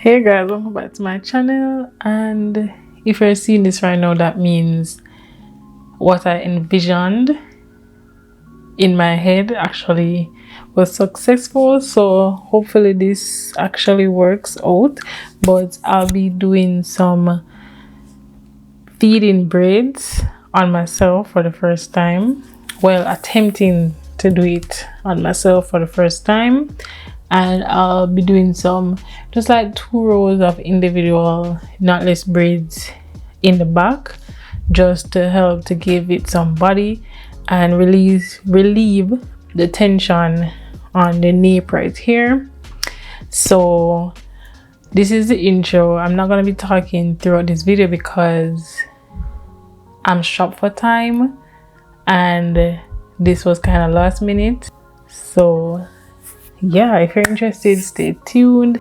Hey guys, welcome back to my channel. And if you're seeing this right now, that means what I envisioned in my head actually was successful. So hopefully this actually works out. But I'll be doing some feeding braids on myself for the first time. Well, attempting to do it on myself for the first time. And I'll be doing some just like 2 rows of individual knotless braids in the back, just to help to give it some body and relieve the tension on the nape right here. So this is the intro. I'm not going to be talking throughout this video because I'm strapped for time and this was kind of last minute. So yeah, if you're interested, stay tuned.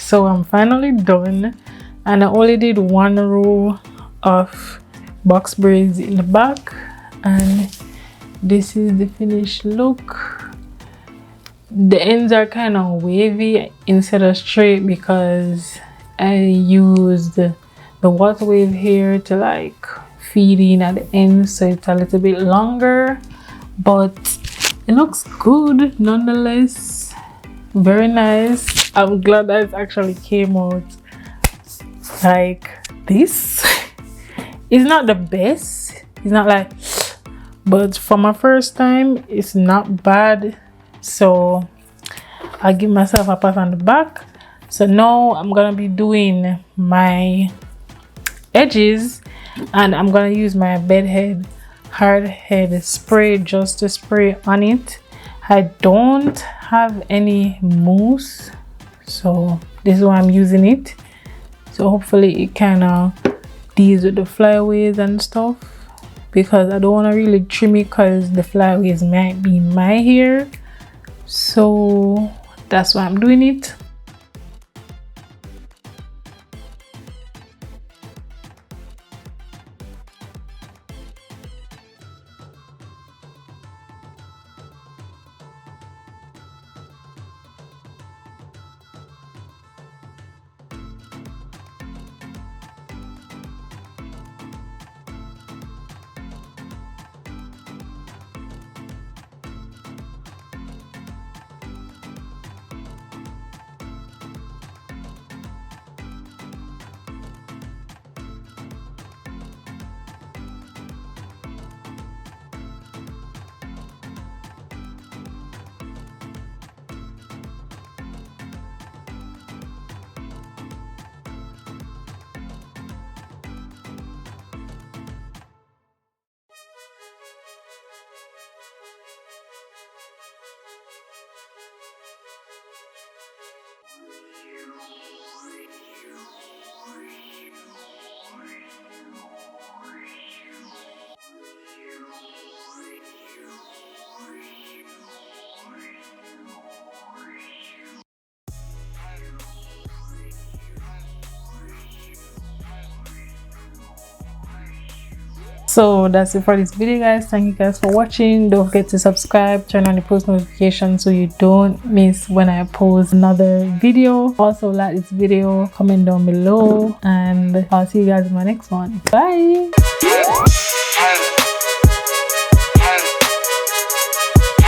So I'm finally done, and I only did one row of box braids in the back, and this is the finished look. The ends are kind of wavy instead of straight because I used the water wave hair to like feed in at the end, so it's a little bit longer, but it looks good nonetheless. Very nice. I'm glad that it actually came out like this. It's not the best, it's not like, but for my first time it's not bad, so I'll give myself a pat on the back. So now I'm gonna be doing my edges, and I'm gonna use my bedhead hard head spray just to spray on it. I don't have any mousse, so this is why I'm using it. So hopefully it kind of deals with the flyaways and stuff, because I don't want to really trim it because the flyaways might be in my hair. So that's why I'm doing it. So that's it for this video, guys. Thank you guys for watching. Don't forget to subscribe, turn on the post notifications so you don't miss when I post another video. Also like this video, comment down below, and I'll see you guys in my next one. Bye.